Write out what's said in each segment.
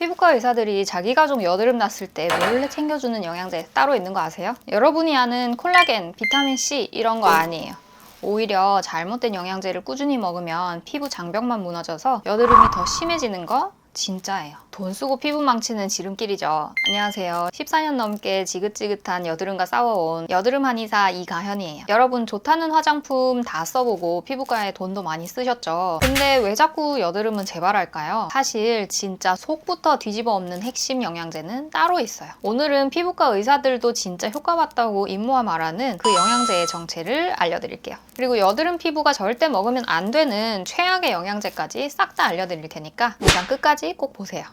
피부과 의사들이 자기 가족 여드름 났을 때 몰래 챙겨주는 영양제 따로 있는 거 아세요? 여러분이 아는 콜라겐, 비타민C 이런 거 아니에요. 오히려 잘못된 영양제를 꾸준히 먹으면 피부 장벽만 무너져서 여드름이 더 심해지는 거 진짜예요. 돈 쓰고 피부 망치는 지름길이죠. 안녕하세요. 14년 넘게 지긋지긋한 여드름과 싸워온 여드름 한의사 이가현이에요. 여러분 좋다는 화장품 다 써보고 피부과에 돈도 많이 쓰셨죠. 근데 왜 자꾸 여드름은 재발할까요? 사실 진짜 속부터 뒤집어 엎는 핵심 영양제는 따로 있어요. 오늘은 피부과 의사들도 진짜 효과 봤다고 입모아 말하는 그 영양제의 정체를 알려드릴게요. 그리고 여드름 피부가 절대 먹으면 안 되는 최악의 영양제까지 싹 다 알려드릴 테니까 영상 끝까지 꼭 보세요.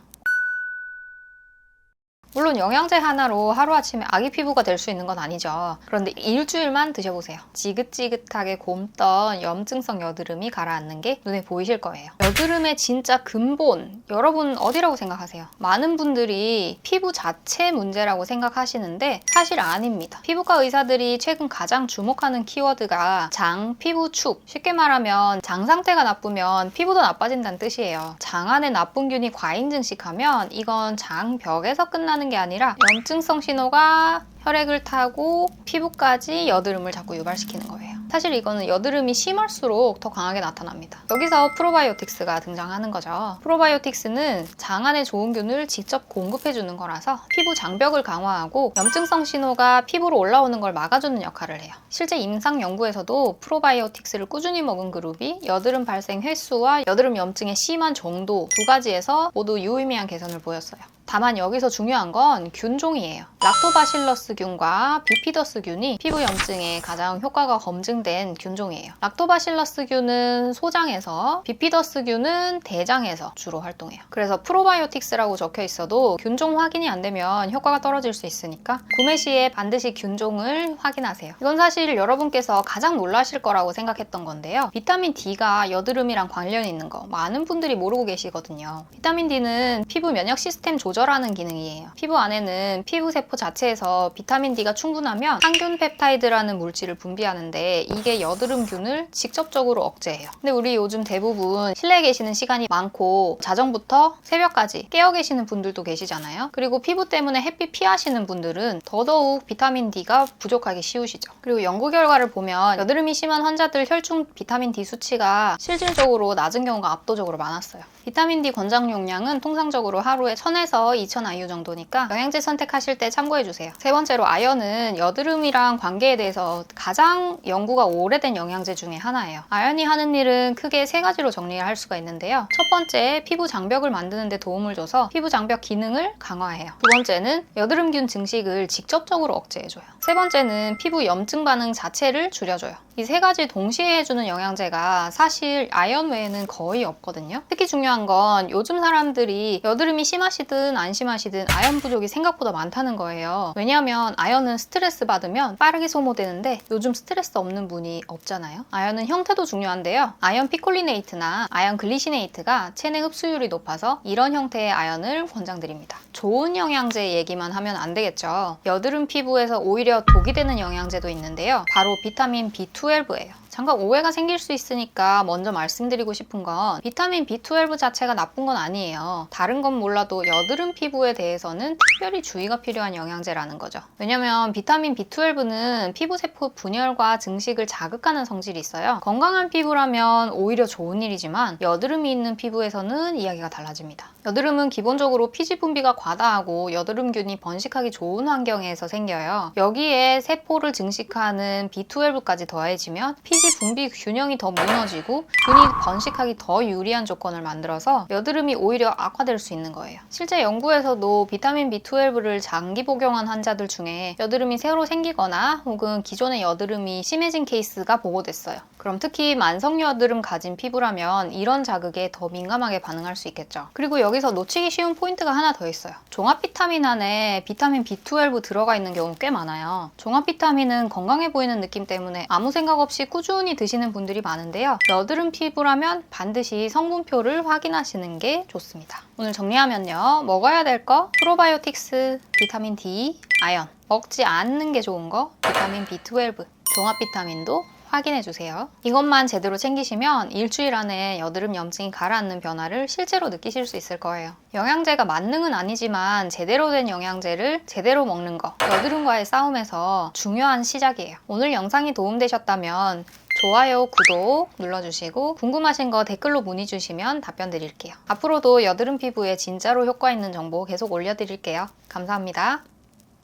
물론 영양제 하나로 하루아침에 아기 피부가 될 수 있는 건 아니죠. 그런데 일주일만 드셔보세요. 지긋지긋하게 곪던 염증성 여드름이 가라앉는 게 눈에 보이실 거예요. 여드름의 진짜 근본, 여러분 어디라고 생각하세요? 많은 분들이 피부 자체 문제라고 생각하시는데 사실 아닙니다. 피부과 의사들이 최근 가장 주목하는 키워드가 장, 피부 축. 쉽게 말하면 장 상태가 나쁘면 피부도 나빠진다는 뜻이에요. 장 안에 나쁜 균이 과잉 증식하면 이건 장벽에서 끝나는 게 아니라 염증성 신호가 혈액을 타고 피부까지 여드름을 자꾸 유발시키는 거예요. 사실 이거는 여드름이 심할수록 더 강하게 나타납니다. 여기서 프로바이오틱스가 등장하는 거죠. 프로바이오틱스는 장 안에 좋은 균을 직접 공급해주는 거라서 피부 장벽을 강화하고 염증성 신호가 피부로 올라오는 걸 막아주는 역할을 해요. 실제 임상 연구에서도 프로바이오틱스를 꾸준히 먹은 그룹이 여드름 발생 횟수와 여드름 염증의 심한 정도 두 가지에서 모두 유의미한 개선을 보였어요. 다만 여기서 중요한 건 균종이에요. 락토바실러스 균과 비피더스 균이 피부 염증에 가장 효과가 검증된 균종이에요. 락토바실러스 균은 소장에서, 비피더스 균은 대장에서 주로 활동해요. 그래서 프로바이오틱스라고 적혀 있어도 균종 확인이 안 되면 효과가 떨어질 수 있으니까 구매 시에 반드시 균종을 확인하세요. 이건 사실 여러분께서 가장 놀라실 거라고 생각했던 건데요. 비타민 D가 여드름이랑 관련이 있는 거 많은 분들이 모르고 계시거든요. 비타민 D는 피부 면역 시스템 조절하는 기능이에요. 피부 안에는 피부세포 자체에서 비타민 D가 충분하면 항균 펩타이드라는 물질을 분비하는데 이게 여드름균을 직접적으로 억제해요. 근데 우리 요즘 대부분 실내에 계시는 시간이 많고 자정부터 새벽까지 깨어 계시는 분들도 계시잖아요. 그리고 피부 때문에 햇빛 피하시는 분들은 더더욱 비타민 D가 부족하기 쉬우시죠. 그리고 연구 결과를 보면 여드름이 심한 환자들 혈중 비타민 D 수치가 실질적으로 낮은 경우가 압도적으로 많았어요. 비타민 D 권장 용량은 통상적으로 하루에 1000에서 2000 IU 정도니까 영양제 선택하실 때 참고해주세요. 세 번째로 아연은 여드름이랑 관계에 대해서 가장 연구가 오래된 영양제 중에 하나예요. 아연이 하는 일은 크게 세 가지로 정리를 할 수가 있는데요. 첫 번째, 피부 장벽을 만드는 데 도움을 줘서 피부 장벽 기능을 강화해요. 두 번째는 여드름균 증식을 직접적으로 억제해줘요. 세 번째는 피부 염증 반응 자체를 줄여줘요. 이 세 가지 동시에 해주는 영양제가 사실 아연 외에는 거의 없거든요. 특히 중요한 건 요즘 사람들이 여드름이 심하시든 안 심하시든 아연 부족이 생각보다 많다는 거예요. 왜냐하면 아연은 스트레스 받으면 빠르게 소모되는데 요즘 스트레스 없는 분이 없잖아요. 아연은 형태도 중요한데요. 아연 피콜리네이트나 아연 글리시네이트가 체내 흡수율이 높아서 이런 형태의 아연을 권장드립니다. 좋은 영양제 얘기만 하면 안 되겠죠. 여드름 피부에서 오히려 독이 되는 영양제도 있는데요. 바로 비타민 B12예요. 잠깐 오해가 생길 수 있으니까 먼저 말씀드리고 싶은 건 비타민 B12 자체가 나쁜 건 아니에요. 다른 건 몰라도 여드름 피부에 대해서는 특별히 주의가 필요한 영양제라는 거죠. 왜냐면 비타민 B12는 피부세포 분열과 증식을 자극하는 성질이 있어요. 건강한 피부라면 오히려 좋은 일이지만 여드름이 있는 피부에서는 이야기가 달라집니다. 여드름은 기본적으로 피지 분비가 과다하고 여드름균이 번식하기 좋은 환경에서 생겨요. 여기에 세포를 증식하는 B12까지 더해지면 피지 분비 균형이 더 무너지고 균이 번식하기 더 유리한 조건을 만들어서 여드름이 오히려 악화될 수 있는 거예요. 실제 연구에서도 비타민 B12를 장기 복용한 환자들 중에 여드름이 새로 생기거나 혹은 기존의 여드름이 심해진 케이스가 보고됐어요. 그럼 특히 만성 여드름 가진 피부라면 이런 자극에 더 민감하게 반응할 수 있겠죠. 그리고 여기서 놓치기 쉬운 포인트가 하나 더 있어요. 종합 비타민 안에 비타민 B12 들어가 있는 경우 꽤 많아요. 종합 비타민은 건강해 보이는 느낌 때문에 아무 생각 없이 꾸준히 드시는 분들이 많은데요. 여드름 피부라면 반드시 성분표를 확인하시는 게 좋습니다. 오늘 정리하면요. 먹어야 될 거 프로바이오틱스, 비타민 D, 아연. 먹지 않는 게 좋은 거 비타민 B12, 종합 비타민도 확인해 주세요. 이것만 제대로 챙기시면 일주일 안에 여드름 염증이 가라앉는 변화를 실제로 느끼실 수 있을 거예요. 영양제가 만능은 아니지만 제대로 된 영양제를 제대로 먹는 거, 여드름과의 싸움에서 중요한 시작이에요. 오늘 영상이 도움되셨다면 좋아요, 구독 눌러주시고 궁금하신 거 댓글로 문의 주시면 답변 드릴게요. 앞으로도 여드름 피부에 진짜로 효과 있는 정보 계속 올려드릴게요. 감사합니다.